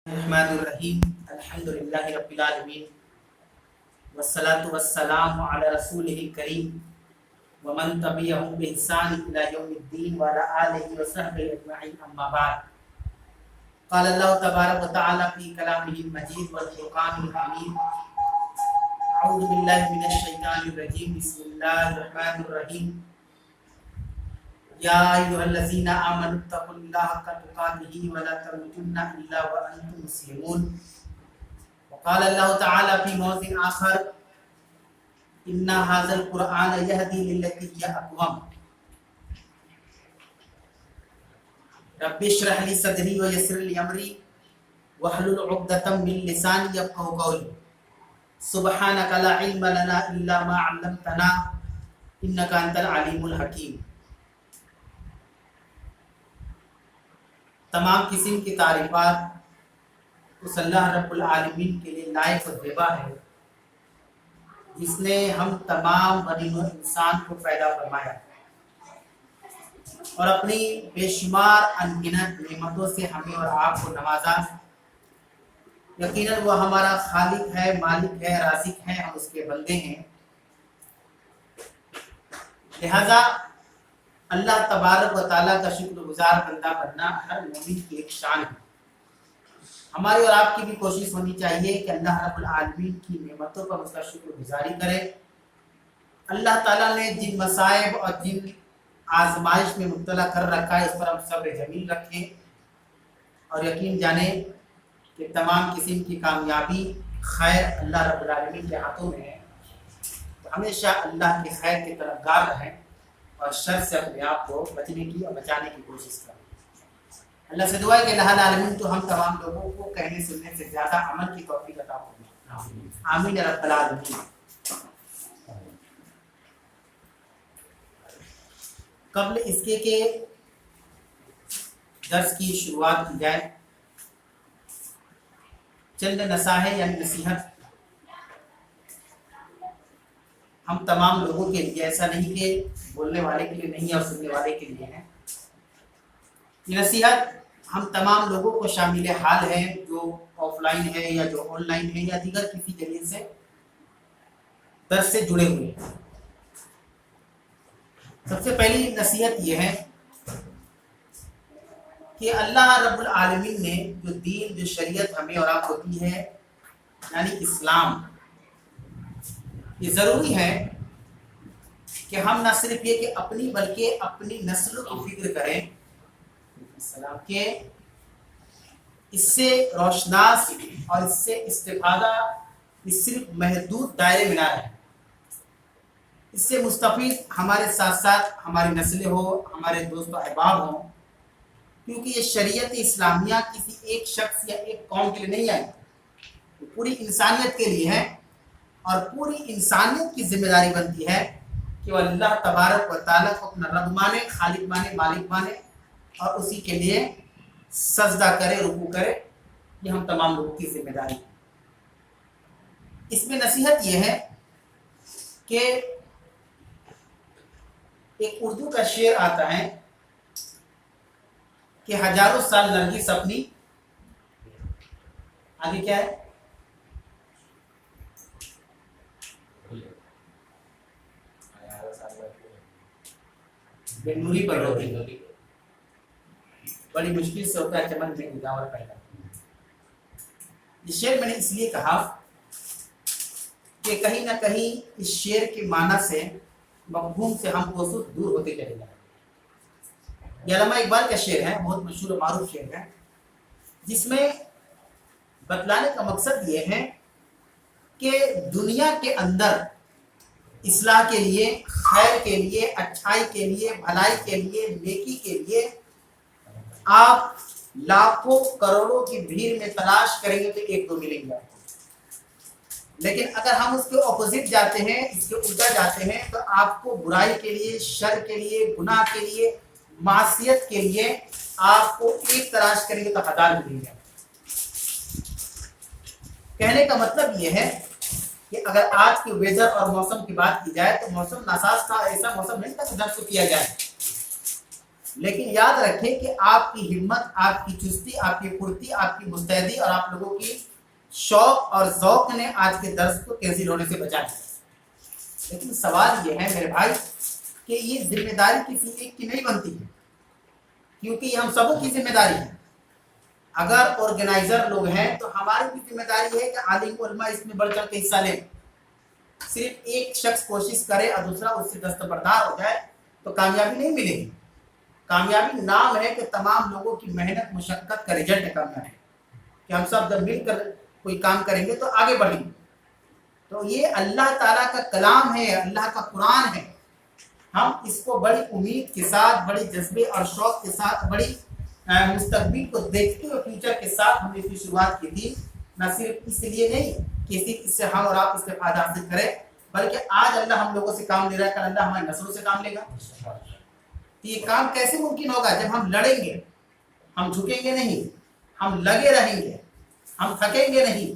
الرحمن الرحیم الحمد للہ رب العالمین والصلاة والسلام علی رسولہ الکریم ومن تبعهم بإحسان إلى يوم الدین وعلى آلہ وصحبہ اجمعین اما بعد قال اللہ تبارک وتعالی فی کلامہ المجید والفرقان الحمید اعوذ باللہ من الشیطان الرجیم بسم اللہ الرحمن الرحیم یا ایھا الذین آمنوا اتقوا اللہ حق تقاتہ ولا تموتن الا وانتم مسلمون وقال اللہ تعالی فی موضع آخر ان ھذا القرآن یہدی للتی ہی اقوم رب اشرح لی صدری ویسر لی امری واحلل عقدۃ من لسانی یفقہوا قولی سبحانک لا علم لنا الا ما علمتنا انک انت العلیم الحکیم۔ تمام قسم کی تعریفات اس اللہ رب العالمین کے لیے لائق و زیبا ہے جس نے ہم تمام بنی نوع انسان کو پیدا فرمایا اور اپنی بے شمار انگنت نعمتوں سے ہمیں اور آپ کو نوازا۔ یقیناً وہ ہمارا خالق ہے، مالک ہے، رازق ہے، ہم اس کے بندے ہیں۔ لہذا اللہ تبارک و تعالیٰ کا شکر گزار بندہ بننا ہر مومن کی ایک شان ہے۔ ہماری اور آپ کی بھی کوشش ہونی چاہیے کہ اللہ رب العالمین کی نعمتوں پر اس کا شکر گزاری کرے۔ اللہ تعالیٰ نے جن مصائب اور جن آزمائش میں مبتلا کر رکھا ہے اس پر ہم صبر جمیل رکھیں اور یقین جانیں کہ تمام قسم کی کامیابی خیر اللہ رب العالمین کے ہاتھوں میں ہے۔ تو ہمیشہ اللہ کے خیر کی طرفدار رہیں اور شر سے اپنے آپ کو بچنے کی اور بچانے کی کوشش کریں۔ اللہ سے دعا ہے کہ اللہ العالمین تو ہم تمام لوگوں کو کہنے سننے سے زیادہ عمل کی توفیق عطا فرمائے، آمین یا رب العالمین۔ قبل اس کے کہ درس کی شروعات کی جائے، چند نصائح یعنی نصیحت ہم تمام لوگوں کے لیے، ایسا نہیں کہ بولنے والے کے لیے نہیں ہے اور سننے والے کے لیے ہے۔ یہ نصیحت ہم تمام لوگوں کو شامل حال ہے جو آف لائن ہے یا جو آن لائن ہے یا دیگر کسی ذریعے سے درس سے جڑے ہوئے ہیں۔ سب سے پہلی نصیحت یہ ہے کہ اللہ رب العالمین نے جو دین، جو شریعت ہمیں اور آپ کو دی ہے یعنی اسلام، یہ ضروری ہے کہ ہم نہ صرف یہ کہ اپنی بلکہ اپنی نسلوں کی فکر کریں کہ اس سے روشناس اور اس سے استفادہ اس صرف محدود دائرے میں نہ رہے، اس سے مستفید ہمارے ساتھ ساتھ ہماری نسلیں ہوں، ہمارے دوست و احباب ہوں، کیونکہ یہ شریعت اسلامیہ کسی ایک شخص یا ایک قوم کے لیے نہیں آئی، یہ پوری انسانیت کے لیے ہے اور پوری انسانیت کی ذمہ داری بنتی ہے کہ وہ اللہ تبارک و تعالیٰ کو اپنا رب مانے، خالق مانے، مالک مانے اور اسی کے لیے سجدہ کرے، رکوع کرے۔ یہ ہم تمام لوگوں کی ذمہ داری ہے۔ اس میں نصیحت یہ ہے کہ ایک اردو کا شعر آتا ہے کہ ہزاروں سال نرگس اپنی، آگے کیا ہے؟ نوری پر روتی، بڑی مشکل سے ہوتا ہے چمن میں گداور پیدا۔ یہ شعر میں نے اس لیے کہا کہ کہیں نہ کہیں اس شعر کے معنی سے، مفہوم سے ہم کو دور ہوتے چلے جائیں۔ یہ علامہ اقبال کا شعر ہے، بہت مشہور و معروف شعر ہے، جس میں بتلانے کا مقصد یہ ہے کہ دنیا کے اندر اصلاح کے لیے، خیر کے لیے، اچھائی کے لیے، بھلائی کے لیے، نیکی کے لیے آپ لاکھوں کروڑوں کی بھیڑ میں تلاش کریں گے تو ایک دو ملیں گے، لیکن اگر ہم اس کے اپوزٹ جاتے ہیں، اس کے الٹا جاتے ہیں، تو آپ کو برائی کے لیے، شر کے لیے، گناہ کے لیے، معصیت کے لیے آپ کو ایک تلاش کریں گے تو ہزار ملیں گے۔ کہنے کا مطلب یہ ہے کہ اگر آج کے ویدر اور موسم کی بات کی جائے تو موسم ناساز تھا، ایسا موسم نہیں تھا کہ درس کو کیا جائے، لیکن یاد رکھیں کہ آپ کی ہمت، آپ کی چستی، آپ کی پھرتی، آپ کی مستعدی اور آپ لوگوں کی شوق اور ذوق نے آج کے درس کو کینسل ہونے سے بچا دیا۔ لیکن سوال یہ ہے میرے بھائی کہ یہ ذمہ داری کسی ایک کی نہیں بنتی ہے، کیونکہ یہ ہم سبوں کی ذمہ داری ہے۔ اگر آرگنائزر لوگ ہیں تو ہماری بھی ذمہ داری ہے کہ عالم علماء اس میں بڑھ چڑھ کے حصہ لیں۔ صرف ایک شخص کوشش کرے اور دوسرا اس سے دستبردار ہو جائے تو کامیابی نہیں ملے گی۔ کامیابی نام ہے کہ تمام لوگوں کی محنت مشقت کا رزلٹ ہے کامیابی، کہ ہم سب جب مل کر کوئی کام کریں گے تو آگے بڑھیں گے۔ تو یہ اللہ تعالیٰ کا کلام ہے، اللہ کا قرآن ہے، ہم اس کو بڑی امید کے ساتھ، بڑی جذبے اور شوق کے ساتھ، بڑی مستقبل کو دیکھتے ہوئے فیوچر کے ساتھ ہم نے اس کی شروعات کی تھی، نہ صرف اس لیے نہیں کہ صرف اس سے ہم اور آپ اس سے فائدہ حاصل کریں، بلکہ آج اللہ ہم لوگوں سے کام لے رہا ہے، کل اللہ ہماری نسلوں سے کام لے گا۔ یہ کام کیسے ممکن ہوگا؟ جب ہم لڑیں گے، ہم جھکیں گے نہیں، ہم لگے رہیں گے، ہم تھکیں گے نہیں،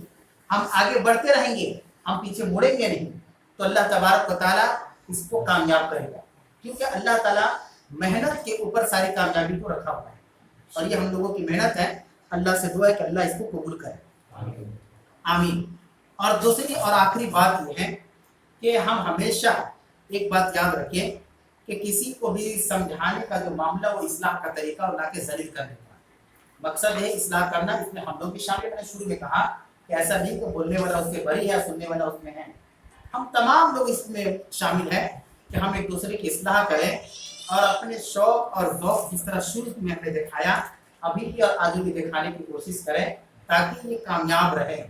ہم آگے بڑھتے رہیں گے، ہم پیچھے مڑیں گے نہیں، تو اللہ تبارک و تعالیٰ اس کو کامیاب کرے گا، کیونکہ اللہ تعالیٰ محنت کے اوپر ساری کامیابی کو رکھا ہوا ہے، اور یہ ہم لوگوں کی محنت ہے۔ اللہ سے دعا ہے کہ اللہ اس کو قبول کرے، آمین۔ اور دوسری اور آخری بات یہ ہے کہ ہم ہمیشہ ایک بات یاد رکھیں کہ کسی کو بھی سمجھانے کا جو معاملہ وہ اصلاح کا طریقہ اور نہ کہ ذلیل کرنے کا مقصد ہے اصلاح کرنا۔ اس میں ہم لوگ بھی شامل، میں نے شروع میں کہا کہ ایسا نہیں کہ بولنے والا اس سے بری ہے، سننے والا اس میں ہے، ہم تمام لوگ اس میں شامل ہیں کہ ہم ایک دوسرے کی اصلاح کریں اور اپنے شوق اور ذوق جس طرح شروع میں ہم نے دکھایا ابھی بھی اور آگے بھی دکھانے کی کوشش کریں تاکہ یہ کامیاب رہے۔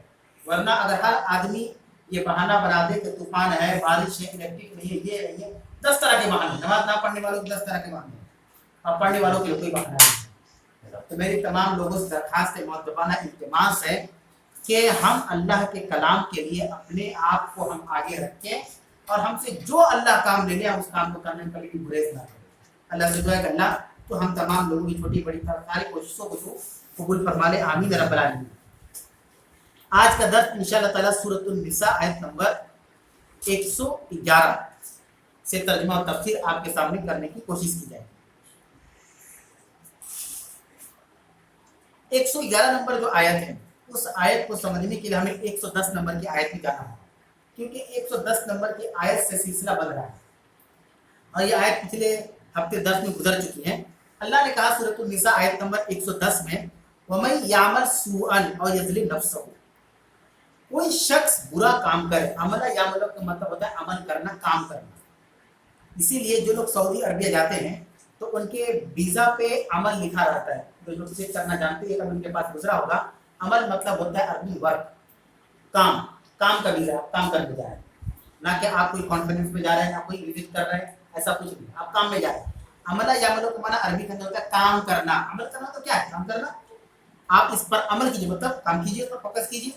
ورنہ اگر ہر آدمی یہ بہانہ بنا دے کہ طوفان ہے، بارش ہے، الیکٹرک نہیں ہے، یہ نہیں ہے، 10 طرح کے بہانے، نماز نہ پڑھنے والوں کے 10 طرح کے بہانے اور پڑھنے والوں کے کوئی بہانہ نہیں۔ تو میری تمام لوگوں سے درخواست مؤدبانہ التماس ہے کہ ہم اللہ کے کلام کے لیے اپنے آپ کو ہم آگے رکھیں اور ہم سے جو اللہ کام لے لے ہم اس کام کو کرنے میں کبھی بھی گریز نہ کریں۔ اللہ سے دعا ہے کہ اللہ تو ہم تمام لوگوں کی چھوٹی بڑی ساری کوششوں کو تو قبول فرما لے، آمین رب العالمین۔ آج کا درس انشاءاللہ تعالیٰ سورۃ النساء آیت نمبر 111 سے ترجمہ اور تفسیر آپ کے سامنے کرنے کی کوشش کی جائے۔ 111 نمبر جو آیت ہے اس آیت کو سمجھنے کے لیے ہمیں 110 نمبر کی آیت بھی جانا ہے، کیونکہ 110 نمبر کی آیت سے سلسلہ بن رہا ہے اور یہ آیت پچھلے ہفتے درس میں گزر چکی ہے۔ اللہ نے کہا سورۃ النساء آیت نمبر 110 میں وَمَن يَعْمَلْ سُوءًا أَوْ يَظْلِمْ نَفْسَهُ، کوئی شخص برا کام کرے، عملہ یعمل کا مطلب ہوتا ہے عمل کرنا، کام کرنا۔ اسی لیے جو لوگ سعودی عربیہ جاتے ہیں تو ان کے ویزا پہ عمل لکھا رہتا ہے، جو لوگ چیک کرنا جانتے ہیں، اگر ان کے پاس گزرا ہوگا، عمل مطلب ہوتا ہے عربی ورک، کام، کام کا ویزا، کام کرنے جا رہے ہیں، نہ کہ آپ کوئی کانفرنس میں جا رہے ہیں، نہ کوئی وزٹ کر رہے ہیں، ایسا کچھ نہیں، آپ کام میں جا رہے ہیں۔ عملہ یعمل کا معنی عربی کے اندر ہوتا ہے کام کرنا۔ عمل کرنا تو کیا ہے؟ کام کرنا۔ آپ اس پر عمل کیجیے، مطلب کام کیجیے، پر فوکس کیجیے۔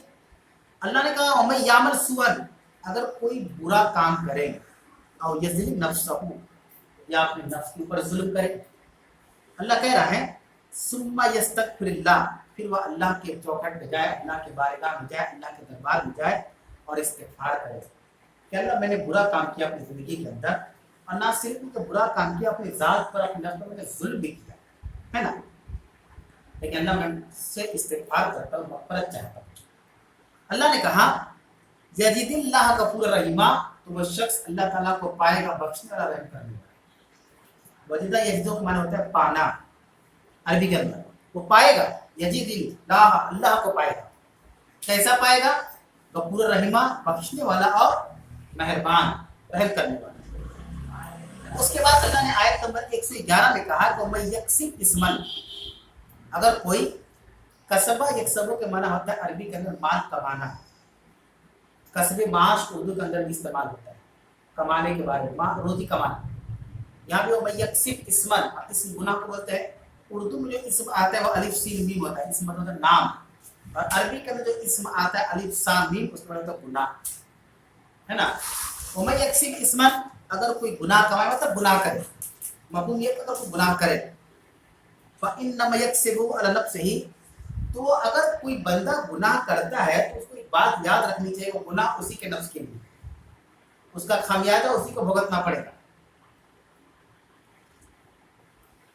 اللہ نے کہا وَمَن يَعْمَلْ سُوءًا، اگر کوئی برا کام کرے، او یظلم نفسہ، یا اپنے نفس کے اوپر ظلم کرے، اللہ کہہ رہا ہے ثم یستغفر اللہ، پھر وہ اللہ کے چوکھٹ میں جائے، اللہ کے بارگاہ میں جائے، اللہ کے دربار میں جائے اور استغفار کرے کہ اللہ میں نے برا کام کیا اپنی زندگی کے اندر، اور نہ صرف کہ برا کام کیا، اپنی ذات پر، اپنے نفس پر میں نے ظلم بھی کیا ہے نا، لیکن اللہ میں سے استغفار کرتا ہوں، مغفرت چاہتا ہوں۔ اللہ نے کہا یجد اللہ غفور رحیمہ، تو وہ شخص اللہ تعالیٰ کو پائے گا بخشنے والا، رحم کرنے والا۔ وجدہ یجدوں کا معنی ہوتا ہے پانا، عربی کے اندر وہ پائے گا، یجد اللہ، اللہ کو پائے گا۔ کیسا پائے گا؟ غفور رحیمہ، بخشنے والا اور مہربان، رحم کرنے والا۔ اس کے بعد اللہ نے آیت نمبر 111 میں کہا کہ میں یکسب اسمن، اگر کوئی کسبہ، یکسبوں کے معنی ہوتا ہے عربی کے اندر مال کمانا، کسب معاش اردو کے اندر بھی استعمال ہوتا ہے، کمانے کے بارے میں، روزی کمانا۔ یہاں پہ وہ یکسب اسمن، اسم گناہ کو بولتے ہیں۔ اردو میں جو اسم آتا ہے وہ الف سین میم ہوتا ہے، اسم مطلب ہوتا ہے نام، اور عربی کے اندر جو اسم آتا ہے الف سام میم، اس میں ہوتا ہے گناہ، ہے نا۔ وہ یکسب اسمن، اگر کوئی گناہ کمائے مطلب گناہ کرے، مفہوم یہ کہ اگر کوئی گناہ کرے، فإنما يكسبه على نفسه، تو اگر کوئی بندہ گناہ کرتا ہے تو اس کو ایک بات یاد رکھنی چاہیے، وہ گناہ اسی کے نفس کے لیے، اس کا خمیازہ اسی کو بھگتنا پڑے گا۔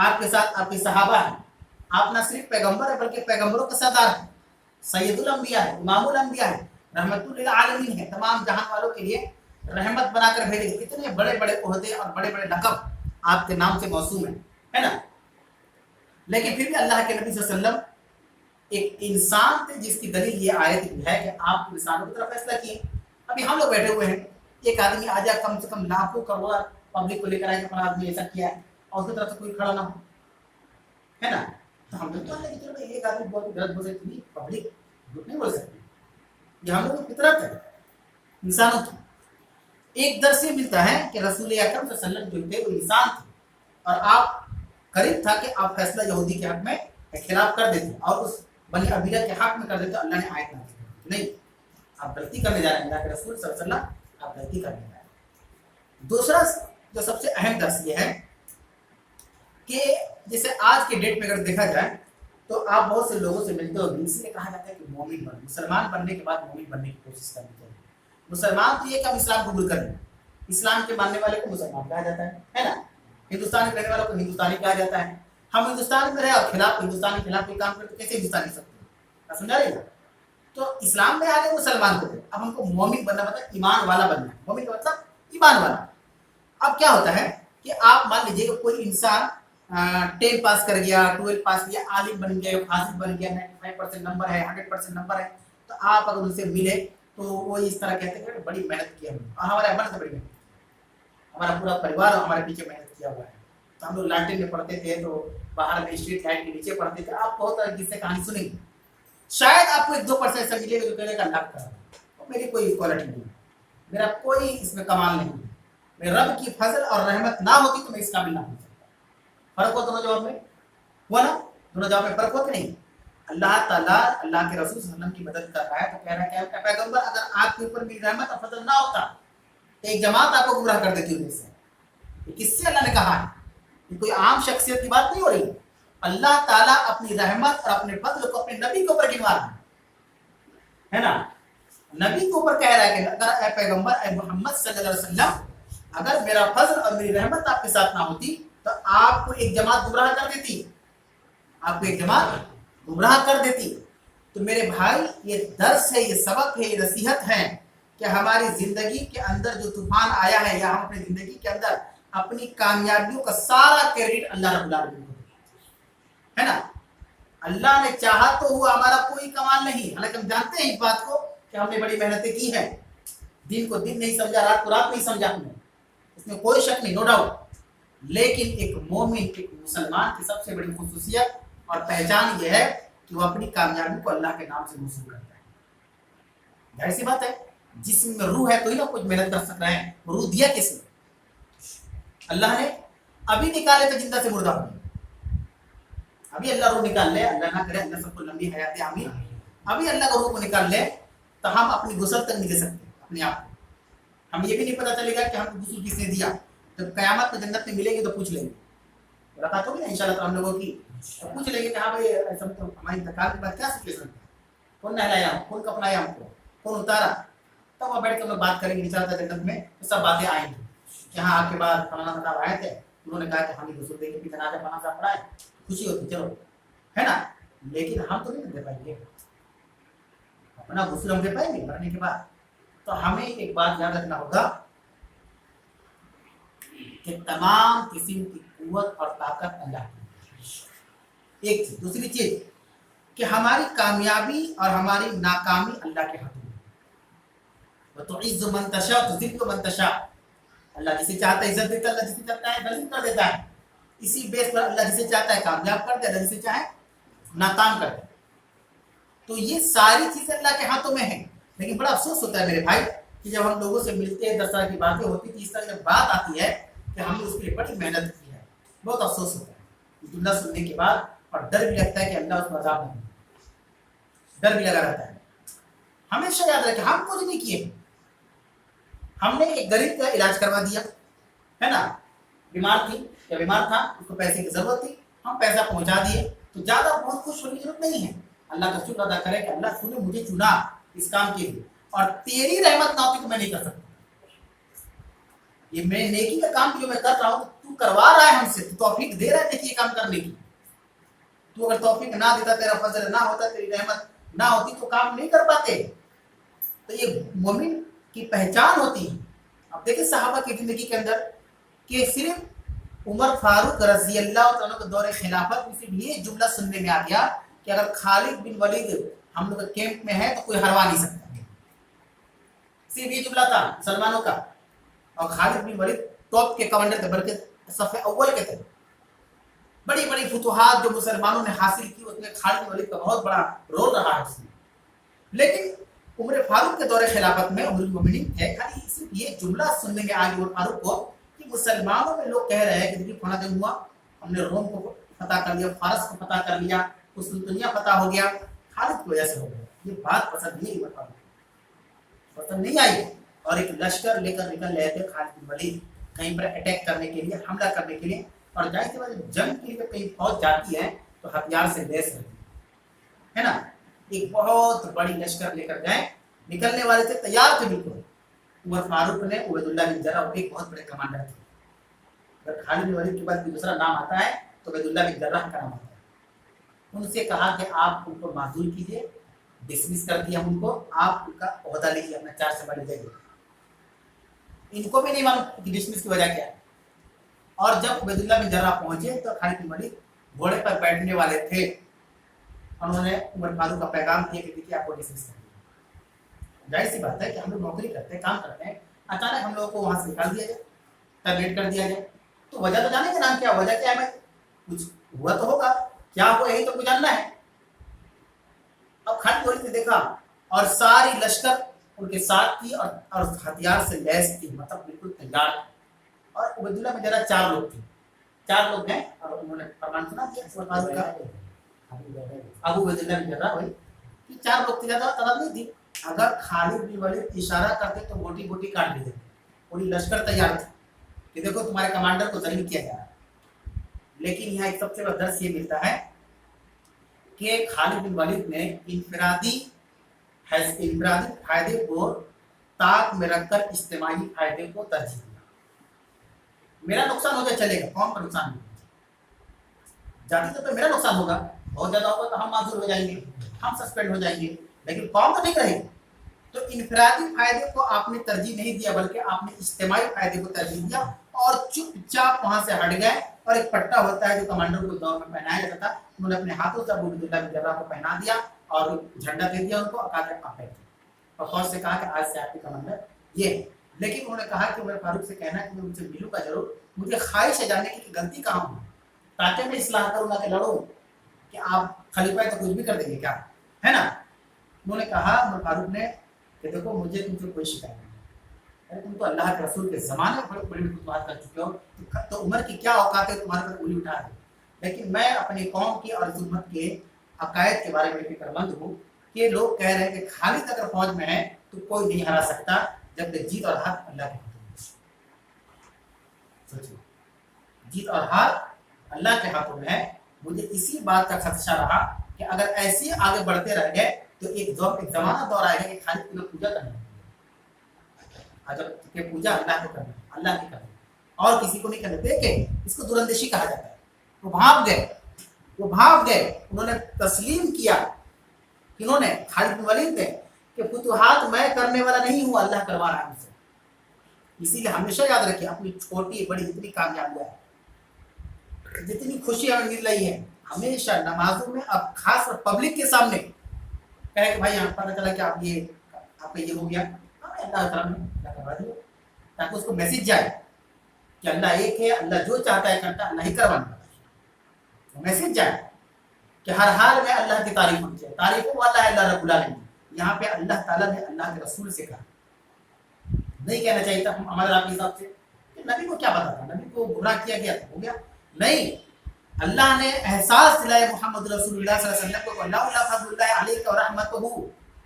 آپ کے ساتھ آپ کے صحابہ ہیں، آپ نہ صرف پیغمبر ہے بلکہ پیغمبروں کا سردار ہے، سید الانبیاء ہے، امام الانبیاء ہے، رحمت للعالمین ہے، تمام جہان والوں کے لیے رحمت بنا کر بھیجے. کتنے بڑے بڑے عہدے اور بڑے بڑے لقب آپ کے نام سے موسوم ہیں، ہے نا. لیکن پھر بھی اللہ کے نبی صلی اللہ علیہ وسلم ایک انسان تھے جس کی دلیل یہ آیت ہے کہ آپ انسانوں کی طرف فیصلہ کیے. ابھی ہم لوگ بیٹھے ہوئے ہیں، ایک آدمی آ جائے کم سے کم لاکھوں کروڑ پبلک کو لے کر آئے کہ فلاں آدمی ایسا کیا ہے اور اس کی طرف سے کوئی کھڑا نہ ہو، ہے نا. تو ہم لوگ تو اللہ کی طرف ایک آدمی بہت غلط بول سکتی ہے، پبلک جھوٹ نہیں بول سکتی. یہ ہم لوگ کی فطرت ہے انسانوں کی. ایک درس یہ ملتا ہے کہ رسول اکرم صلی اللہ علیہ وسلم جو تھے وہ انسان تھے اور آپ قریب تھا کہ آپ فیصلہ یہودی کے حق میں خلاف کر دیتے اور اس بنی عبیدہ کے حق میں کر دیتے. اللہ نے آیت نازل کی نہیں، آپ غلطی کرنے جا رہے ہیں، اللہ کے رسول صلی اللہ علیہ وسلم آپ غلطی کرنے جا رہے ہیں. دوسرا جو سب سے اہم درس یہ ہے کہ جیسے آج کے ڈیٹ میں اگر دیکھا جائے تو آپ بہت سے لوگوں سے ملتے ہو، اس لیے کہا جاتا ہے کہ مومن بن، مسلمان بننے کے بعد مومن بننے کی کوشش کرنی چاہیے. مسلمان تو یہ کہ ہم اسلام قبول کریں، اسلام کے ماننے والے کو مسلمان کہا جاتا ہے نا. ہندوستان میں رہنے والوں کو ہندوستانی کہا جاتا ہے. ہم ہندوستان میں رہے اور خلاف ہندوستان کے خلاف کوئی کام کرتے کیسے ہندوستانی سکتے ہیں، سمجھا رہے گا. تو اسلام میں آگے مسلمان کو تھے، اب ہم کو مومن بننا مطلب ایمان والا بننا ہے. مومن کا مطلب ایمان والا. اب کیا ہوتا ہے کہ آپ مان لیجیے کہ کوئی انسان 10 پاس کر گیا، 12 پاس کیا، عالم بن گیا، حافظ بن گیا، 95% نمبر ہے، 100% نمبر ہے، تو آپ اگر ان سے ملے تو وہ اس طرح کہتے ہیں کہ بڑی محنت کیا ہم نے، اور ہمارے عمل سے بڑی محنت، ہمارا پورا پریوار ہمارے پیچھے محنت کیا ہوا ہے. تو ہم لوگ لانٹین میں پڑھتے تھے تو باہر میں اسٹریٹ لائٹ کے نیچے پڑھتے تھے. آپ بہت طرح کی سے کہانی سنیں گے، شاید آپ کو 1-2% ایسا ملے گا جو کہنے کا اللہ کا میری کوئی کوالٹی نہیں ہے، میرا کوئی اس میں کمال نہیں ہے، میرے رب کی فضل اور رحمت نہ ہوتی تو میں اس قابل نہ ہو سکتا. فرق ہو دونوں جواب میں، ہوا نا؟ دونوں جواب میں فرق ہو کہ نہیں؟ اللہ تعالیٰ اللہ کے رسول صلی اللہ علیہ وسلم کی مدد کر رہا ہے تو کہہ رہا ہے کہ پیغمبر اگر آپ کے اوپر میری رحمت اور فضل نہ ہوتا تو ایک جماعت آپ کو گمراہ کر دیتی ان میں سے. یہ کس سے اللہ نے کہا ہے؟ یہ کوئی عام شخصیت کی بات نہیں ہو رہی. اللہ تعالیٰ اپنی رحمت اور اپنے فضل کو اپنے نبی کے اوپر گنوا رہا ہے نا. نبی کے اوپر کہہ رہا ہے کہ اگر اے پیغمبر اے محمد صلی اللہ علیہ وسلم اگر میرا فضل اور میری رحمت آپ کے ساتھ نہ ہوتی تو آپ کو ایک جماعت گمراہ کر دیتی، آپ کو ایک جماعت گمراہ کر دیتی. تو میرے بھائی یہ درس ہے، یہ سبق ہے، یہ نصیحت ہے کہ ہماری زندگی کے اندر جو طوفان آیا ہے یا ہم اپنی زندگی کے اندر اپنی کامیابیوں کا سارا کریڈٹ اللہ رب العالمین کو ہے نا. اللہ نے چاہا تو ہوا، ہمارا کوئی کمال نہیں. حالانکہ ہم جانتے ہیں اس بات کو کہ ہم نے بڑی محنتیں کی ہیں، دن کو دن نہیں سمجھا، رات کو رات نہیں سمجھا ہم نے، اس میں کوئی شک نہیں، نو ڈاؤٹ. لیکن ایک مومن ایک مسلمان کی سب سے بڑی خصوصیت اور پہچان یہ ہے کہ وہ اپنی کامیابی کو اللہ کے نام سے موصول کرتا ہے. ظاہر سی بات ہے، جسم میں روح ہے تو ہی نا کچھ محنت کر سک رہے ہیں. روح دیا کس نے؟ اللہ نے. ابھی نکالے تو زندہ سے مردہ ہو گئے. ابھی اللہ روح نکال لے، اللہ نہ کرے، اللہ سب کو لمبی حیات آمین. ابھی اللہ کا روح کو نکال لے تو ہم اپنی غسل تک نہیں دے سکتے اپنے آپ کو. ہم یہ بھی نہیں پتا چلے گا کہ ہم کو غسل کس نے دیا. جب قیامت میں جنت میں ملے گی تو پوچھ لیں گے، ملاقات ہوگی نا انشاءاللہ تو ہم لوگوں کی، تو پوچھ لیں گے کہ ہاں بھائی ایسا تو ہماری انتقال کے بعد کیا سچویشن تھا، کون نہلایا ہم، کون کپڑایا ہم کو، کون اتارا. تب وہاں بیٹھ کے ہم لوگ بات کریں گے انشاءاللہ جنت میں، تو سب باتیں آئیں گی کہ ہاں آپ کے بعد فلانا صاحب آئے تھے، انہوں نے کہا کہ ہمیں غسل دے کے بھی جنازہ فلانا صاحب پڑھائے، خوشی ہوتی چلو، ہے نا. لیکن ہم تو نہیں دے پائیں گے اپنا غسل، ہم دے پائیں گے مرنے کے بعد. تو ہمیں ایک بات یاد رکھنا ہوگا کہ تمام قسم کی قوت اور طاقت اللہ کی. ایک چیز. دوسری چیز کہ ہماری کامیابی اور ہماری ناکامی اللہ کے ہاتھوں میں. وَتُعِزُّ مَن تَشَاءُ وَتُذِلُّ مَن تَشَاءُ. اللہ جسے چاہتا ہے عزت دیتا ہے، اللہ جسے چاہتا ہے ذلیل کر دیتا ہے. اسی بیس پر اللہ جسے چاہتا ہے کامیاب کر دے، اللہ جسے چاہے ناکام کر دے. تو یہ ساری چیزیں اللہ کے ہاتھوں میں ہیں. لیکن بڑا افسوس ہوتا ہے میرے بھائی کہ جب ہم لوگوں سے ملتے ہیں 10 طرح کی باتیں ہوتی تھی، اس طرح جب بات آتی ہے کہ ہم نے اس کے لیے بڑی محنت کی ہے، بہت افسوس ہوتا ہے جملہ سننے کے بعد. اور ڈر بھی لگتا ہے کہ اللہ اس کو عذاب نہیں، ڈر بھی لگا رہتا ہے. ہمیشہ یاد رکھیں ہم کچھ نہیں کیے، ہم نے ایک غریب کا علاج کروا دیا ہے نا. بیمار تھی یا بیمار تھا، اس کو پیسے کی ضرورت تھی، ہم پیسہ پہنچا دیے. تو زیادہ بہت خوش ہونے کی ضرورت نہیں ہے. اللہ کا شکر ادا کرے کہ اللہ تو نے مجھے چنا اس کام کے لیے، اور تیری رحمت نہ ہوتی تو میں نہیں کر سکتا. یہ میں نیکی کا کام جو میں کر رہا ہوں تو کروا رہا ہے ہم سے، تو توفیق دے رہا ہے نیکی کام کرنے کی. تو اگر توفیق نہ دیتا، تیرا فضل نہ ہوتا، تیری رحمت نہ ہوتی تو کام نہیں کر پاتے. تو یہ مومن کی پہچان ہوتی ہے. اب دیکھیں صحابہ کی زندگی کے اندر کہ صرف عمر فاروق رضی اللہ عنہ کے دور خلافت میں صرف یہ جملہ سننے میں آ گیا کہ اگر خالد بن ولید ہم لوگ کیمپ میں ہے تو کوئی ہروا نہیں سکتا. صرف یہ جملہ تھا مسلمانوں کا. اور خالد بن ولید ٹاپ کے کمانڈر تھے، بلکہ صف اول کے تھے. بڑی بڑی فتوحات جو مسلمانوں نے حاصل کی اس میں خالد بن ولید کا بہت بڑا رول رہا ہے اس میں. لیکن عمر فاروق کے دور خلافت میں عمر المومنین تھے، خالی صرف یہ جملہ سننے میں آج عمر فاروق کو کہ مسلمانوں میں لوگ کہہ رہے ہیں کہ فلاں دن ہوا ہم نے روم کو فتح کر لیا، فارس کو فتح کر لیا، قسطنطنیہ فتح ہو گیا، خالد کی وجہ سے ہو گیا. یہ بات پسند نہیں عمر فاروق پسند نہیں آئی. اور ایک لشکر لے کر نکل رہے تھے خالد بن ولید کہیں پر اٹیک کرنے کے لیے، حملہ کرنے کے لیے. اور ظاہر سی بات ہے جنگ کے لیے کہیں فوج جاتی ہے تو ہتھیار سے لیس رہتی ہے نا. ایک بہت بڑی لشکر لے کر گئے، نکلنے والے تھے، تیار تھے بالکل. عمر فاروق نے عبید اللہ بن جرح ایک بہت بڑے کمانڈر تھے. اگر خالد بن ولید کے بعد دوسرا نام آتا ہے تو عبید اللہ بن جرح کا نام آتا ہے. ان سے کہا کہ آپ ان کو معذور کیجیے، ڈسمس کر دیا ان کو، آپ ان کا عہدہ لیجیے، اپنا چارج سنبھال لیجیے. ان کو بھی نہیں معلوم کہ ڈسمس کی وجہ کیا ہے. اور جب عبید اللہ بن جرح پہنچے تو خالد بن ولید گھوڑے پر بیٹھنے والے تھے. انہوں نے عمر فاروق کا پیغام دیا کہ دیکھیے آپ کو ڈسمس کر دیا. ظاہر سی بات ہے کہ ہم لوگ نوکری کرتے ہیں، کام کرتے ہیں، اچانک ہم لوگوں کو وہاں سے نکال دیا جائے، ٹرمینیٹ کر دیا جائے تو وجہ تو جانے کا نام کیا، وجہ کیا ہے، کچھ ہوا تو ہوگا، کیا ہوا یہی تو کچھ جاننا ہے. اب خالد بن ولید نے دیکھا اور ساری لشکر ان کے ساتھ تھی اور ہتھیار سے لیس تھی، مطلب بالکل تیار. اور عبید اللہ بن جرح 4 لوگ تھے، 4 لوگ ہیں. اور انہوں نے فرمان سنا دیا فاروق کا، ابو عبید اللہ بن جرح وہی کہ 4 لوگ تھے، زیادہ تعداد نہیں تھی. اگر خالد بن ولید اشارہ کرتے تو موٹی موٹی کاٹ دیتے. پوری لشکر تیار تھی کہ دیکھو تمہارے کمانڈر کو ذلیل کیا جا رہا ہے. لیکن یہاں ایک سب سے بڑا درس یہ ملتا ہے کہ خالد بن ولید نے انفرادی فائدے کو طاق میں رکھ کر اجتماعی فائدے کو ترجیح دیا. میرا نقصان ہو جائے چلے گا، قوم کا نقصان نہیں. جاتی طور پہ میرا نقصان ہوگا، بہت زیادہ ہوگا تو ہم معذور ہو جائیں گے، ہم سسپینڈ ہو جائیں گے، لیکن قوم تو ٹھیک رہے گی. تو انفرادی فائدے کو آپ نے ترجیح نہیں دیا بلکہ آپ نے اجتماعی فائدے کو ترجیح دیا اور چپ چاپ وہاں سے ہٹ گئے. اور ایک پٹا ہوتا ہے جو کمانڈر کو دور میں پہنایا جاتا تھا، انہوں نے اپنے ہاتھوں سے ابو عبید اللہ بن جرح کو پہنا دیا اور جھنڈا دے دیا ان کو، کہا کہ آپ بیٹھیں. اور فوج سے کہا کہ آج سے آپ کے کمانڈر یہ ہے. لیکن انہوں نے کہا کہ عمر فاروق سے کہنا ہے کہ میں ان سے ملوں گا ضرور، مجھے خواہش ہے جاننے کی کہ غلطی کہاں ہوئی تاکہ میں اصلاح کروں نہ کہ لڑوں کہ آپ خلیفہ تو کچھ بھی کر دیں گے کیا ہے نا. انہوں نے کہا عمر فاروق نے کہ دیکھو مجھے تم سے کوئی شکایت نہیں، ارے تم تو اللہ کے رسول کے زمانے میں بڑی بات کر چکے ہو، تو عمر کی کیا اوقات ہے تمہارے پر انگلی اٹھا دے. لیکن میں اپنی قوم کی اور اس امت کے عقائد کے بارے میں فکر مند ہوں کہ لوگ کہہ رہے ہیں کہ خالد اگر فوج میں ہے تو کوئی نہیں ہرا سکتا، جب تک جیت اور ہار اللہ کے ہاتھوں میں. سوچو، جیت اور ہار اللہ کے ہاتھوں میں ہے. مجھے اسی بات کا خدشہ رہا کہ اگر ایسے آگے بڑھتے رہ گئے تو ایک زمانہ دور آئے گا کہ خالد کی لوگ پوجا کرنا ہے، جب کہ پوجا اللہ کو کرنا ہے، اللہ کی کرنا ہے اور کسی کو نہیں کرنا. دیکھیں اس کو دورندیشی کہا جاتا ہے. وہ بھاگ گئے، انہوں نے تسلیم کیا. انہوں نے خالد بن ولید نے کہ فتوحات میں کرنے والا نہیں ہوں، اللہ کروا رہا ہے مجھ سے. اسی لیے ہمیشہ یاد رکھیے اپنی چھوٹی بڑی جتنی کامیابیاں ہیں، جتنی خوشی ہمیں مل رہی ہے، ہمیشہ نمازوں میں اب خاص اور پبلک کے سامنے کہے کہ بھائی یہاں پتہ چلا کہ آپ کا یہ ہو گیا، اللہ تعالیٰ نے اللہ کروا دیا، تاکہ اس کو میسج جائے کہ اللہ ایک ہے، اللہ جو چاہتا ہے کرتا ہے، اللہ ہی کروانا ہے. میسج جائے کہ ہر حال میں اللہ کی تعریف ہونی چاہیے. تعریف والا ہے اللہ رب العالمین. یہاں پہ اللہ تعالیٰ نے اللہ کے رسول سے کہا، نہیں کہنا چاہیے تھا ہمارے آپ کے حساب سے کہ نبی کو کیا پتا تھا، نبی کو گمراہ کیا گیا ہو گیا. نہیں، اللہ نے احساس دلائے محمد رسول اللہ صلی اللہ علیہ وسلم کو، اللہ فضل اللہ علیہ و رحمتہ،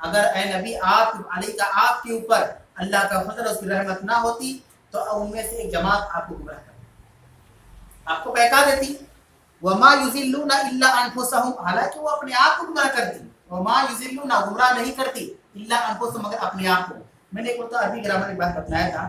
اگر اے نبی آپ علیہ کا آپ کے اوپر اللہ کا فضل اور اس کی رحمت نہ ہوتی تو ان میں سے ایک جماعت آپ کو گمراہ کرتی، آپ کو بہکا دیتی. وما یضلون الا انفسهم، حالانکہ وہ اپنے آپ کو گمراہ کرتی. وما یضلون، گمراہ نہیں کرتی، الا انفسهم، مگر اپنے آپ کو. میں نے ایک مرتبہ عربی گرامر کی بات بتلایا تھا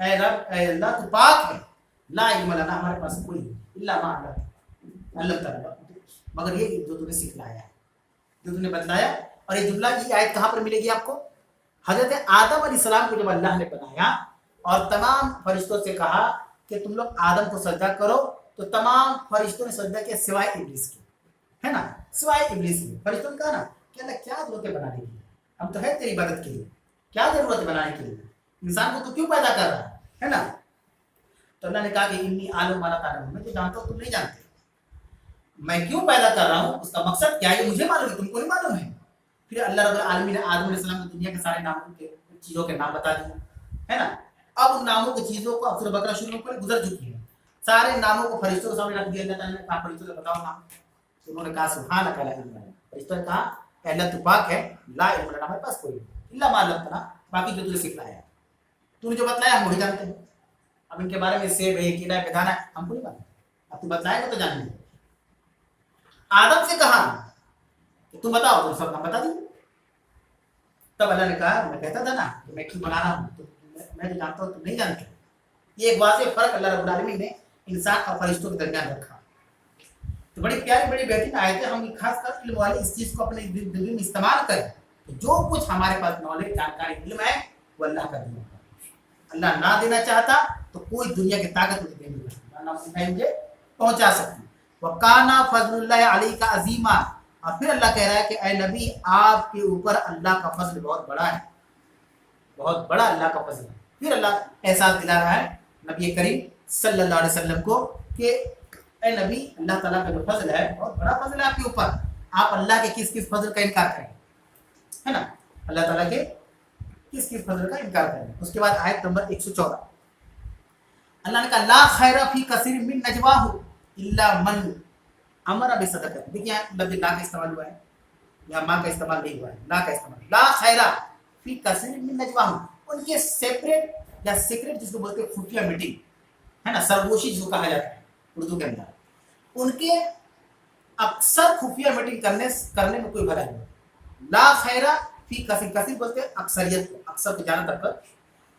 اے رب اے اللہ تو پاک ہے، لا علم لنا ہمارے پاس کوئی الا ما علمتنا، اللہ تعالیٰ مگر یہ جو تم نے سکھلایا ہے، جو تم نے بتلایا۔ اور یہ جملہ کی آیت کہاں پر ملے گی آپ کو؟ حضرت آدم علیہ السلام کو جب اللہ نے بنایا اور تمام فرشتوں سے کہا کہ تم لوگ آدم کو سجدہ کرو، تو تمام فرشتوں نے سجدہ کیا سوائے ابلیس کے، ہے نا، سوائے ابلیس کے۔ فرشتوں نے کہا نا کہ اللہ کیا ضرورت ہے بنانے کی، ہم تو ہے تیری عبادت کے لیے، کیا ضرورت ہے بنانے کے لیے، انسان کو تو کیوں پیدا کر رہا ہے نا؟ تو اللہ نے کہا کہ انی عالم ما لا تعلمون، میں جو جانتا ہوں تم نہیں جانتے، میں کیوں پیدا کر رہا ہوں، اس کا مقصد کیا ہے، یہ مجھے معلوم ہے، تم کو نہیں معلوم ہے۔ پھر اللہ رب العالمین نے آدم علیہ السلام کو دنیا کے سارے ناموں کے چیزوں کے نام بتا دیے، ہے نا۔ اب ان ناموں کی چیزوں کو سورہ بقرہ شروع میں گزر چکی ہے، سارے ناموں کو فرشتوں کے سامنے رکھ دیا۔ اللہ تعالیٰ نے کہا فرشتوں سے بتاؤ نام، انہوں نے کہا سبحانک لا علم لنا، فرشتوں نے کہا اے اللہ تو پاک ہے، لا علم لنا ہمارے پاس کوئی نہیں الا ما علمتنا، باقی جو تجھے سکھلایا ہے، تو نے جو بتلایا ہم وہی جانتے ہیں۔ اب ان کے بارے میں سیب ہے، کیلا ہے، بدانا ہے، ہم کو نہیں پتا، اب تو بتلائے گا تو جانیں گے۔ آدم سے کہا کہ تم بتاؤ، تم سب نام بتا دیے۔ تب اللہ نے کہا میں کہتا تھا نا کہ میں کیوں بنا رہا ہوں، تو میں جو جانتا ہوں تم نہیں جانتے۔ یہ ایک واضح فرق اللہ رب العالمین نے انسان اور فرشتوں کے درمیان رکھا۔ تو بڑی پیاری بڑی بہترین آیت ہے، ہم خاص کر علم والے اس چیز کو اپنے زندگی میں استعمال کریں کہ جو کچھ ہمارے پاس نالج جانکاری علم ہے وہ اللہ کا دیا ہے۔ اللہ نہ دینا چاہتا تو کوئی دنیا کی طاقت مجھے نہیں دے سکتی، نہ مجھے پہنچا سکتی۔ وَقَانَ فَضْلُ اللَّهِ عَلَيْكَ عَظِيمًا، اور پھر اللہ کہہ رہا ہے کہ اے نبی آپ کے اوپر اللہ کا فضل بہت بڑا ہے، بہت بڑا اللہ کا فضل ہے۔ پھر اللہ احساس دلا رہا ہے نبی کریم صلی اللہ علیہ وسلم کو کہ اے نبی اللہ تعالیٰ کا جو فضل ہے بہت بڑا فضل ہے آپ کے اوپر، آپ اللہ کے کس کس فضل کا انکار کریں، ہے نا، اللہ تعالیٰ کے کس کس فضل کا انکار کریں۔ اس کے بعد آیت نمبر 114 اللہ نے کہا لا خیر فی کثیر من نجواہم الا من امر بصدقۃ، دیکھیے لفظ لا کا استعمال ہوا ہے، یہاں ماں کا استعمال نہیں ہوا ہے، لا کا استعمال، لا خیر فی کثیر من نجواہم، ان کے سیپریٹ یا سیکرٹ جس کو بولتے ہیں خفیہ میٹنگ، ہے نا، سرگوشی جس کو کہا جاتا ہے اردو کے اندر، ان کے اکثر خفیہ میٹنگ کرنے میں کوئی بھلائی نہیں۔ لا خیر فی کثیر، کثیر بولتے ہیں اکثریت کو، اکثر کو جانا تک پر،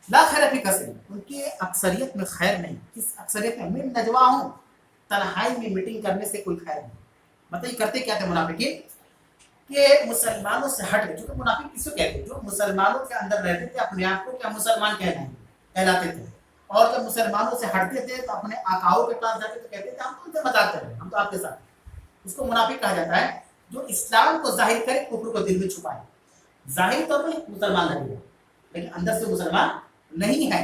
لا خیر فی کثیر، ان کی اکثریت میں خیر نہیں، کس اکثریت میں، من نجواہم، تنہائی میں میٹنگ کرنے سے کوئی خیر نہیں۔ مطلب یہ کرتے کیا تھے منافقین کہ مسلمانوں سے ہٹ گئے، چونکہ منافق کس کو کہتے ہیں، جو مسلمانوں کے اندر رہتے تھے اپنے آپ کو کیا مسلمان کہلاتے تھے، اور جب مسلمانوں سے ہٹتے تھے تو اپنے آقاؤں کے پاس جاتے تو کہتے تھے ہم تو ان سے مذاق کر رہے ہیں، ہم تو آپ کے ساتھ۔ اس کو منافق کہا جاتا ہے جو اسلام کو ظاہر کرے کفر کو دل میں چھپائے، ظاہر طور پہ مسلمان لگے گا لیکن اندر سے مسلمان نہیں ہے۔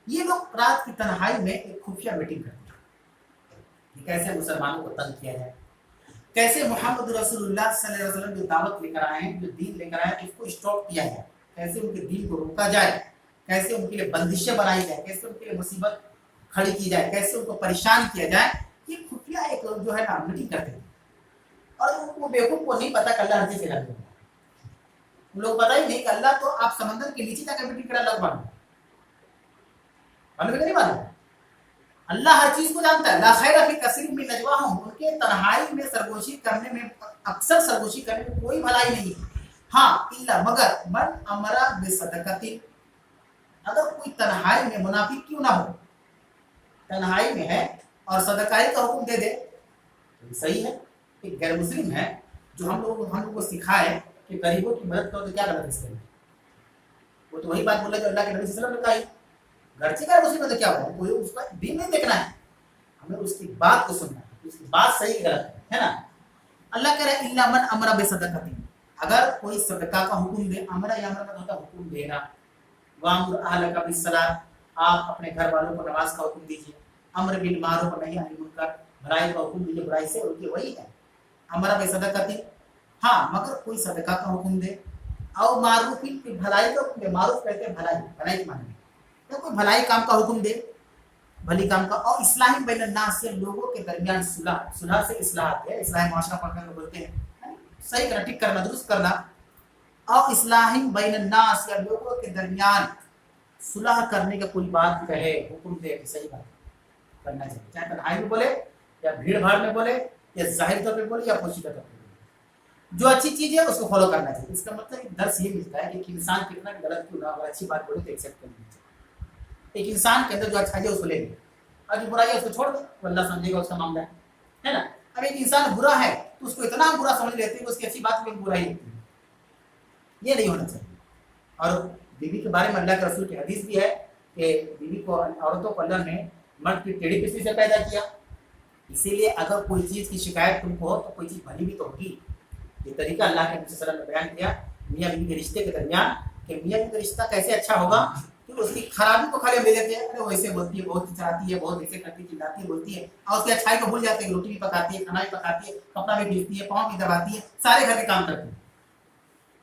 یہ لوگ رات کی تنہائی میں ایک خفیہ میٹنگ کرتے ہیں، کیسے مسلمانوں کو تنگ کیا جائے، کیسے محمد رسول اللہ صلی اللہ علیہ وسلم جو دعوت لے کر آئے ہیں، جو دین لے کر آئے ہیں، اس کو اسٹاپ کیا جائے، کیسے ان کے دین کو روکا جائے، کیسے ان کے لیے بندشیں بنائی جائے، کیسے ان کے لیے مصیبت کھڑی کی جائے، کیسے ان کو پریشان کیا جائے۔ یہ خفیہ ایک جو ہے نا میٹنگ کرتے ہیں، اور ان کو بیوقوف کو نہیں پتا کہ اللہ ہر چیز سے لگ ہے، ان لوگ پتا ہی نہیں کہ اللہ تو آپ سمندر کے نیچے جا کر میٹنگ کرا، اللہ معلوم معلوم ہے کہ نہیں معلوم؟ اللہ ہر چیز کو جانتا ہے۔ لا خیر فی کثیر من نجواہم، ان کے تنہائی میں سرگوشی کرنے میں، اکثر سرگوشی کرنے میں کوئی بھلائی نہیں ہے۔ ہاں الا مگر من امر بصدقۃ، اگر کوئی تنہائی میں منافق کیوں نہ ہو، تنہائی میں ہے اور صدقہ کا حکم دے دے تو صحیح ہے۔ ایک غیر مسلم ہے جو ہم لوگوں کو سکھائے کہ غریبوں کی مدد کرو تو کیا غلط ہے اس کے، وہ تو وہی بات بولا جو اللہ کے نبی صلی اللہ علیہ وسلم نے کہی، گھر سے غیر مسلم تو کیا ہوا، کوئی اس کا دین نہیں دیکھنا ہے، ہمیں اس کی بات کو سننا ہے، اس کی بات صحیح غلط ہے نا۔ اللہ کہہ رہا ہے الا من امر بصدقۃ، اگر کوئی صدقہ کا حکم دے، امر یا امر کا ہوتا حکم دینا، وامر اہلک بالصلاۃ، آپ اپنے گھر والوں کو نماز کا حکم دیجیے، امر بالمعروف و نہی عن المنکر، بھلائی کا حکم دیجیے، برائی سے روکیے، وہی ہے امر بصدقۃ۔ ہاں مگر کوئی صدقہ کا حکم دے، او معروف کی بھلائی کا حکم دے، معروف کہتے ہیں بھلائی، بھلائی کے معنی میں کوئی بھلائی کام کا حکم دے، بھلی کام کا، اور اصلاح بین الناس سے لوگوں کے درمیان صلح، صلح سے اصلاح ہے، اصلاح معاشرہ پڑھ کر بولتے ہیں صحیح کرنا، ٹھیک کرنا، درست کرنا، اور اصلاح بین الناس یا لوگوں کے درمیان صلح کرنے کا کوئی بات کہے، حکم دے کہ صحیح بات کرنا چاہیے، چاہے تنہائی میں بولے یا بھیڑ بھاڑ میں بولے یا ظاہر طور پہ بولے یا پوشیدہ طور پہ بولے، جو اچھی چیز ہے اس کو فالو کرنا چاہیے۔ اس کا مطلب ایک درس یہ ملتا ہے کہ انسان کتنا بھی غلط کیوں نہ ہو، اچھی بات بولے تو ایکسیپٹ کرنی چاہیے، ایک انسان کے اندر جو اچھائی ہے اس کو لے لے اور جو برائی ہے اس کو چھوڑ دے تو اللہ سمجھے گا اس کا معاملہ ہے نا. اب ایک انسان برا ہے تو اس کو اتنا برا سمجھ لیتے ہیں کہ اس کی اچھی بات میں برائی ہوتی ہے. یہ نہیں ہونا چاہیے. اور بیوی کے بارے میں اللہ کے رسول کی حدیث بھی ہے کہ بیوی کو عورتوں کو اللہ نے مرد کی ٹیڑھی پسلی سے پیدا کیا. اسی لیے اگر کوئی چیز کی شکایت تم کو ہو تو کوئی چیز بھلی بھی تو ہوگی. یہ طریقہ اللہ کے نبی صلی اللہ علیہ وسلم نے بیان کیا میاں بیوی کے رشتے کے درمیان کہ میاں بیوی کا رشتہ کیسے اچھا ہوگا کہ اس کی خرابی کو خالی لے لیتے ہیں. ارے ویسے بولتی ہے, بہت چاہتی ہے, بہت ایسے کرتی چلاتی ہے, بولتی ہے, اور اس کی اچھائی کو بھول جاتے ہیں. روٹی بھی پکاتی ہے, کھانا بھی پکاتی ہے, کپڑا بھی بھیجتی ہے, پاؤں بھی دباتی ہے, سارے گھر کے کام کرتی ہے.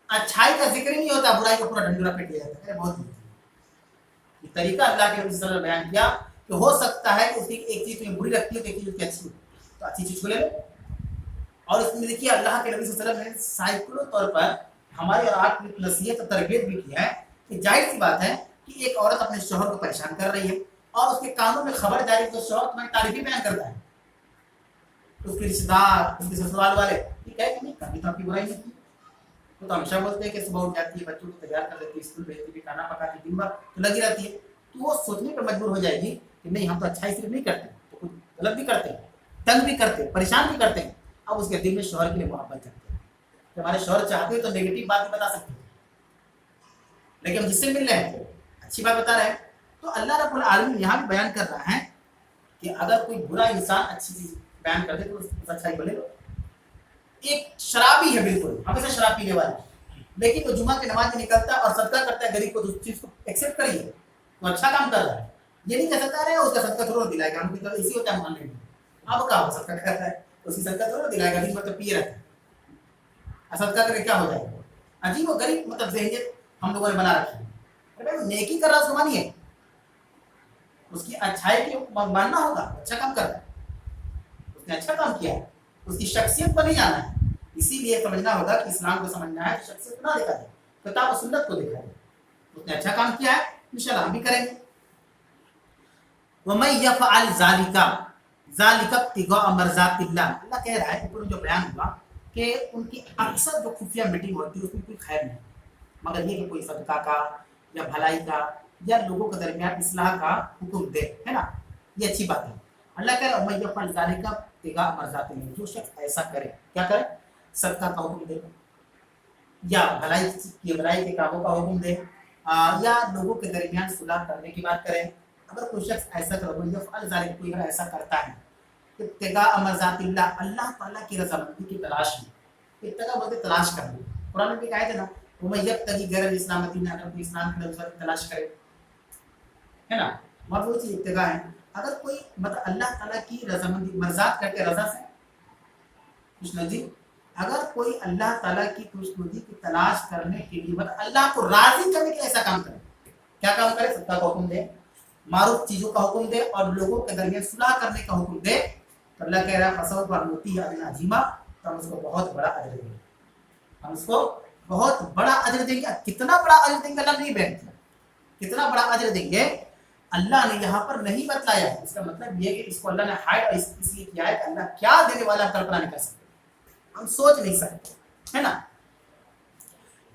اچھائی کا ذکر ہی نہیں ہوتا, برائی کو پورا ڈنڈورا پیٹ لیا جاتا ہے. بہت یہ طریقہ اللہ کے نبی صلی اللہ علیہ وسلم نے بیان کیا کہ ہو سکتا ہے کہ اس کی ایک چیز میں بری لگتی ہے تو ایک چیز اس کی اچھی ہو تو اچھی چیز کو لے لو. اور اس میں دیکھیے اللہ کے نبی صلی اللہ علیہ وسلم نے سائیکلوں طور پر ہماری اور آپ کی نصیحت اور تربیت بھی کی ہے کہ ظاہر سی بات ہے کہ ایک عورت اپنے شوہر کو پریشان کر رہی ہے اور اس کے کانوں میں خبر جاری تو شوہر تمہاری تعریفی بیان کرتا ہے. اس کے رشتے دار, اس کے سسرال والے یہ کہے کہ نہیں کبھی تو آپ کی برائی نہیں کی. تو ہمیشہ بولتے ہیں کہ صبح اٹھ جاتی ہے, بچوں کو تیار کر دیتی ہے, اسکول بھیجتی ہے, کھانا پکاتی ہے, دن بھر تو لگی رہتی ہے. تو وہ سوچنے پر مجبور ہو جائے گی کہ نہیں ہم تو اچھائی صرف نہیں کرتے, تو کچھ غلط بھی کرتے ہیں, تنگ بھی کرتے ہیں, پریشان بھی کرتے ہیں. اب اس کے دل میں شوہر کے لیے محبت کرتے ہیں کہ ہمارے شوہر چاہتے ہیں تو نیگیٹو بات بھی بتا سکتے ہیں, لیکن ہم جس سے مل رہے ہیں اچھی بات بتا رہے ہیں. تو اللہ رب العالمین یہاں بھی بیان کر رہا ہے کہ اگر کوئی برا انسان اچھی چیز بیان کر دے تو اس کی اچھائی بولے لو. ایک شرابی ہے, بالکل ہمیشہ شراب پینے والا, لیکن وہ جمعہ کی نماز میں نکلتا ہے اور صدقہ کرتا ہے غریب کو, تو اس چیز کو ایکسیپٹ کریے, وہ اچھا کام کر رہا ہے. یہ نہیں کہہ سکتا رہے اس کا صدقہ تھوڑا دلائے گا, ہم کی طرف اسی ہوتا ہے ماننے میں. اب کہا وہ صدقہ کرتا ہے اس کی صدقہ تھوڑا دلائے گا, مطلب پیے رہتا ہے, صدقہ کر کے کیا ہو جائے گا. عجیب و غریب مطلب ذہنیت ہم لوگوں نے بنا رکھی ہے. نیکی کر رہا اس کو مانیے, اس کی اچھائی کی ماننا ہوگا, اچھا کام کر رہا ہے, اس نے اچھا کام کیا ہے, اس کی شخصیت کو نہیں جانا ہے. اسی لیے سمجھنا ہوگا کہ اسلام کو سمجھنا ہے تو شخصیت کو نہ دیکھا جائے, کتاب و سنت کو دیکھا جائے. اس نے اچھا کام کیا ہے, انشاءاللہ ہم بھی کریں گے. وَمَن يَفْعَلْ ذَلِكَ ذَلِكَ ابْتِغَاءَ مَرْضَاتِ اللَّهِ. اللہ کہہ رہا ہے اوپر جو بیان ہوا کہ ان کی اکثر جو خفیہ میٹنگ ہوتی ہے اس میں کوئی خیر نہیں, مگر یہ کہ کوئی صدقہ کا یا بھلائی کا یا لوگوں کے درمیان اصلاح کا حکم دے, ہے نا, یہ اچھی بات ہے. اللہ کہہ رہا ہے وَمَن يَفْعَلْ ذَلِكَ ابْتِغَاءَ مَرْضَاتِ اللَّهِ. جو شخص ایسا کرے, کیا کرے, صدقہ کا حکم دے یا بھلائی کے کاموں کا حکم دے یا لوگوں کے درمیان صلح کرنے کی بات کرے. اگر کوئی شخص ایسا کرے, کوئی ایسا کرتا ہے ابتغاء مرضات اللہ, اللہ تعالیٰ کی رضامندی کی تلاش میں, ابتغاء بولتے تلاش کرنا. قرآن میں بھی کہا ہے نا وَمَن يَبْتَغِ غَيْرَ الْإِسْلَامَ دِينًا, اگر اسلام کے نظر تلاش کرے, ہے نا, وہاں وہ چیز ابتغاء ہے. اگر کوئی مطلب اللہ تعالیٰ کی رضامندی مرضات کر کے رضا سے خوشنودی, اگر کوئی اللہ تعالیٰ کی خوشنودی کی تلاش کرنے کے لیے مطلب اللہ کو راضی کرنے کے لیے ایسا کام کرے, کیا کام کرے, صدقہ کا حکم دے, معروف چیزوں کا حکم دے اور لوگوں کے درمیان صلح کرنے کا حکم دے, تو اللہ کہہ رہا ہے فسوف نؤتیہ اجرا عظیما, تو ہم اس کو بہت بڑا اجر دیں گے, ہم اس کو بہت بڑا اجر دیں گے. کتنا بڑا اجر دیں گے اللہ نہیں بیان کیا, کتنا بڑا اجر دیں گے اللہ نے یہاں پر نہیں بتلایا. اس کا مطلب یہ کہ اس کو اللہ نے ہائڈ اس لیے کیا ہے کہ اللہ کیا دینے والا ہم کلپنا نہیں کر سکتے, ہم سوچ نہیں سکتے, ہے نا.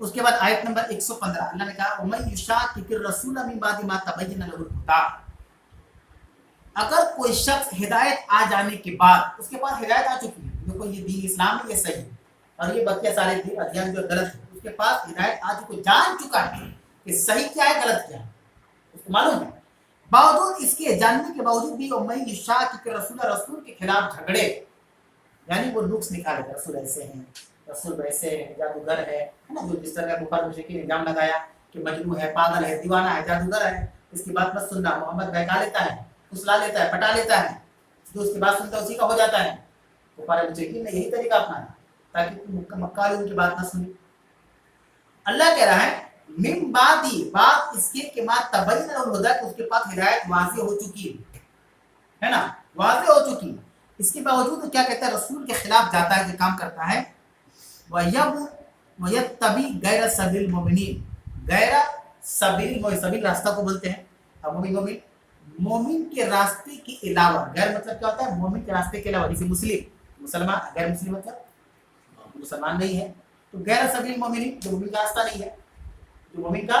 اس کے بعد آیت نمبر 115 اللہ نے کہا وَمَن يُشَاقِقِ الرَّسُولَ مِن بَعْدِ مَا تَبَيَّنَ لَهُ الْهُدَىٰ. اگر کوئی شخص ہدایت آ جانے کے بعد, اس کے پاس ہدایت آ چکی ہے, دیکھو یہ دین اسلام ہے, یہ صحیح ہے, اور یہ بقیہ سارے ادیان جو غلط ہے, اس کے پاس ہدایت آ چکی, جان چکا ہے کہ صحیح کیا ہے غلط کیا ہے, اس کو معلوم ہے. باوجود اس کے جاننے کے باوجود بھی وَمَن يُشَاقِقِ الرَّسُولَ, رسول کے خلاف جھگڑے, یعنی وہ نقص نکالے, رسول ایسے ہیں, رسول ویسے ہے, جادوگر ہے نا, جو جس طرح بخار مشرکین نے الزام لگایا کہ مجنون ہے, پاگل ہے, دیوانہ ہے, جادوگر ہے, اس کی بات مت سننا, محمد بہکا لیتا ہے, پھسلا لیتا ہے, پٹا لیتا ہے, جو اس کی بات سنتا ہے اسی کا ہو جاتا ہے. بخار مشرکین نے یہی طریقہ اپنایا تاکہ مکہ والے ان کی بات نہ سنیں. اللہ کہہ رہا ہے من بعدی, بات اس کے بعد تبین له الهدى, اس کے پاس ہدایت واضح ہو چکی ہے نا, واضح ہو چکی. اس کے باوجود کیا کہتا ہے, رسول کے خلاف جاتا ہے, جو کام کرتا ہے, وَيَتَّبِعْ غَيْرَ سَبِيلِ الْمُؤْمِنِينَ, غیر سبیل راستہ کو بولتے ہیں. اب مومن کے راستے کے علاوہ, غیر مطلب کیا ہوتا ہے, مومن کے راستے کے علاوہ, جیسے مسلمان, غیر مسلم مطلب مسلمان نہیں ہے, تو غیر سبیل المؤمنین, جو مومن کا راستہ نہیں ہے, جو مومن کا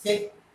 6